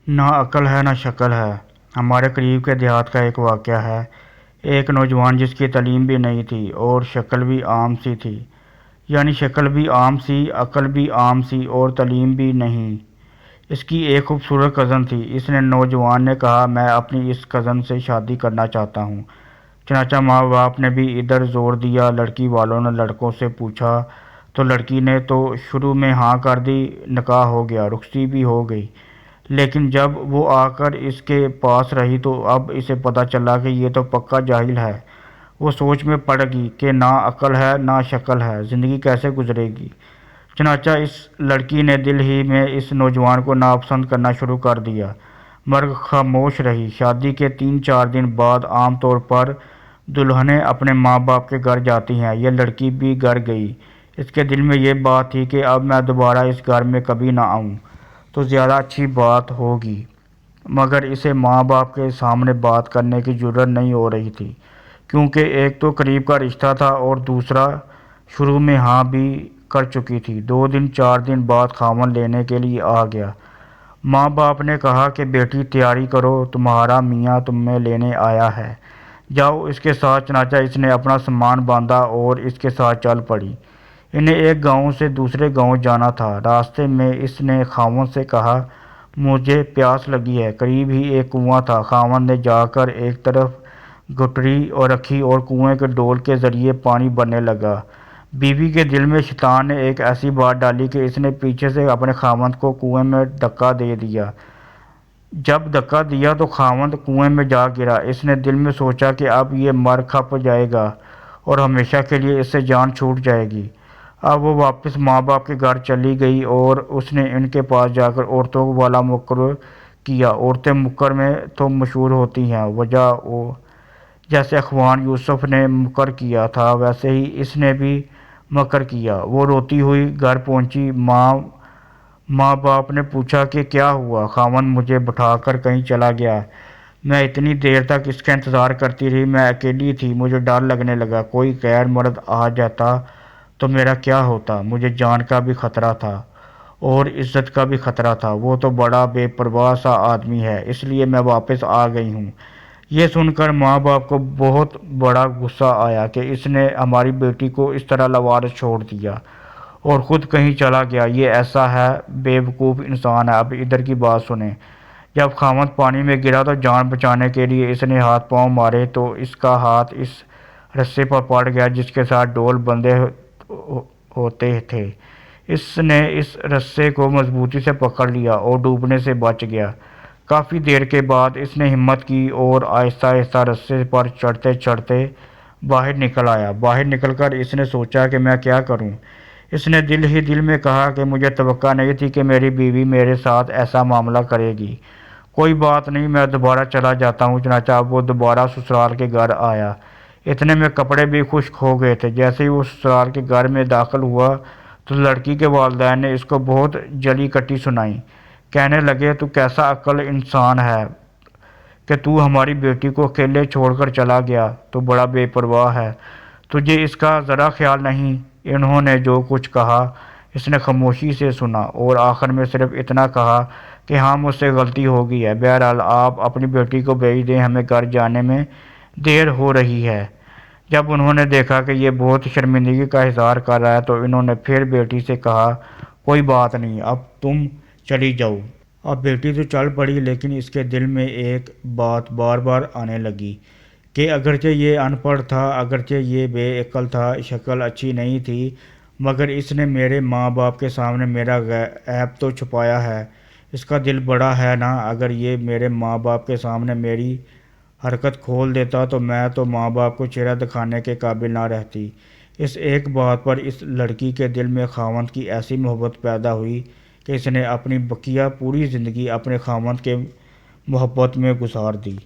نہ عقل ہے نہ شکل ہے۔ ہمارے قریب کے دیہات کا ایک واقعہ ہے۔ ایک نوجوان جس کی تعلیم بھی نہیں تھی اور شکل بھی عام سی تھی، یعنی شکل بھی عام سی، عقل بھی عام سی اور تعلیم بھی نہیں۔ اس کی ایک خوبصورت کزن تھی۔ اس نوجوان نے کہا، میں اپنی اس کزن سے شادی کرنا چاہتا ہوں۔ چنانچہ ماں باپ نے بھی ادھر زور دیا۔ لڑکی والوں نے لڑکوں سے پوچھا تو لڑکی نے تو شروع میں ہاں کر دی۔ نکاح ہو گیا، رخصتی بھی ہو گئی، لیکن جب وہ آ کر اس کے پاس رہی تو اب اسے پتہ چلا کہ یہ تو پکا جاہل ہے۔ وہ سوچ میں پڑ گئی کہ نہ عقل ہے نہ شکل ہے، زندگی کیسے گزرے گی۔ چنانچہ اس لڑکی نے دل ہی میں اس نوجوان کو ناپسند کرنا شروع کر دیا۔ مرغ خاموش رہی۔ شادی کے 3-4 دن بعد عام طور پر دلہنیں اپنے ماں باپ کے گھر جاتی ہیں۔ یہ لڑکی بھی گھر گئی۔ اس کے دل میں یہ بات تھی کہ اب میں دوبارہ اس گھر میں کبھی نہ آؤں تو زیادہ اچھی بات ہوگی، مگر اسے ماں باپ کے سامنے بات کرنے کی جرأت نہیں ہو رہی تھی، کیونکہ ایک تو قریب کا رشتہ تھا اور دوسرا شروع میں ہاں بھی کر چکی تھی۔ 2-4 دن بعد خاوند لینے کے لیے آ گیا۔ ماں باپ نے کہا کہ بیٹی تیاری کرو، تمہارا میاں تمہیں لینے آیا ہے، جاؤ اس کے ساتھ۔ چنانچہ اس نے اپنا سامان باندھا اور اس کے ساتھ چل پڑی۔ انہیں ایک گاؤں سے دوسرے گاؤں جانا تھا۔ راستے میں اس نے خاوند سے کہا، مجھے پیاس لگی ہے۔ قریب ہی ایک کنواں تھا۔ خاوند نے جا کر ایک طرف گٹری رکھی اور کنویں کے ڈول کے ذریعے پانی بھرنے لگا۔ بیوی کے دل میں شیطان نے ایک ایسی بات ڈالی کہ اس نے پیچھے سے اپنے خاوند کو کنویں میں دھکا دے دیا۔ جب دھکا دیا تو خاوند کنویں میں جا گرا۔ اس نے دل میں سوچا کہ اب یہ مر کھپ جائے گا اور ہمیشہ کے لیے اس سے جان چھوٹ جائے گی۔ اب وہ واپس ماں باپ کے گھر چلی گئی اور اس نے ان کے پاس جا کر عورتوں والا مکر کیا۔ عورتیں مکر میں تو مشہور ہوتی ہیں، وجہ وہ جیسے اخوان یوسف نے مکر کیا تھا ویسے ہی اس نے بھی مکر کیا۔ وہ روتی ہوئی گھر پہنچی۔ ماں باپ نے پوچھا کہ کیا ہوا؟ خاوند مجھے بٹھا کر کہیں چلا گیا۔ میں اتنی دیر تک اس کا انتظار کرتی رہی۔ میں اکیلی تھی، مجھے ڈر لگنے لگا، کوئی غیر مرد آ جاتا تو میرا کیا ہوتا؟ مجھے جان کا بھی خطرہ تھا اور عزت کا بھی خطرہ تھا۔ وہ تو بڑا بے پرواہ سا آدمی ہے، اس لیے میں واپس آ گئی ہوں۔ یہ سن کر ماں باپ کو بہت بڑا غصہ آیا کہ اس نے ہماری بیٹی کو اس طرح لاوارث چھوڑ دیا اور خود کہیں چلا گیا۔ یہ ایسا ہے بے وقوف انسان ہے۔ اب ادھر کی بات سنیں۔ جب خاوند پانی میں گرا تو جان بچانے کے لیے اس نے ہاتھ پاؤں مارے تو اس کا ہاتھ اس رسے پر پڑ گیا جس کے ساتھ ڈول بندھے ہوتے تھے۔ اس نے اس رسے کو مضبوطی سے پکڑ لیا اور ڈوبنے سے بچ گیا۔ کافی دیر کے بعد اس نے ہمت کی اور آہستہ آہستہ رسے پر چڑھتے چڑھتے باہر نکل آیا۔ باہر نکل کر اس نے سوچا کہ میں کیا کروں؟ اس نے دل ہی دل میں کہا کہ مجھے توقع نہیں تھی کہ میری بیوی میرے ساتھ ایسا معاملہ کرے گی۔ کوئی بات نہیں، میں دوبارہ چلا جاتا ہوں۔ چنانچہ اب وہ دوبارہ سسرال کے گھر آیا۔ اتنے میں کپڑے بھی خشک ہو گئے تھے۔ جیسے ہی وہ سسرال کے گھر میں داخل ہوا تو لڑکی کے والدین نے اس کو بہت جلی کٹی سنائی۔ کہنے لگے، تو کیسا عاقل انسان ہے کہ تو ہماری بیٹی کو اکیلے چھوڑ کر چلا گیا، تو بڑا بے پرواہ ہے، تجھے اس کا ذرا خیال نہیں۔ انہوں نے جو کچھ کہا اس نے خاموشی سے سنا اور آخر میں صرف اتنا کہا کہ ہاں، مجھ سے غلطی ہو گئی ہے، بہرحال آپ اپنی بیٹی کو بھیج دیں، ہمیں گھر جانے میں دیر ہو رہی ہے۔ جب انہوں نے دیکھا کہ یہ بہت شرمندگی کا اظہار کر رہا ہے تو انہوں نے پھر بیٹی سے کہا، کوئی بات نہیں، اب تم چلی جاؤ۔ اب بیٹی تو چل پڑی، لیکن اس کے دل میں ایک بات بار بار آنے لگی کہ اگرچہ یہ ان پڑھ تھا، اگرچہ یہ بے عقل تھا، شکل اچھی نہیں تھی، مگر اس نے میرے ماں باپ کے سامنے میرا عیب تو چھپایا ہے۔ اس کا دل بڑا ہے نا۔ اگر یہ میرے ماں باپ کے سامنے میری حرکت کھول دیتا تو میں تو ماں باپ کو چہرہ دکھانے کے قابل نہ رہتی۔ اس ایک بات پر اس لڑکی کے دل میں خاوند کی ایسی محبت پیدا ہوئی کہ اس نے اپنی بقیہ پوری زندگی اپنے خاوند کے محبت میں گزار دی۔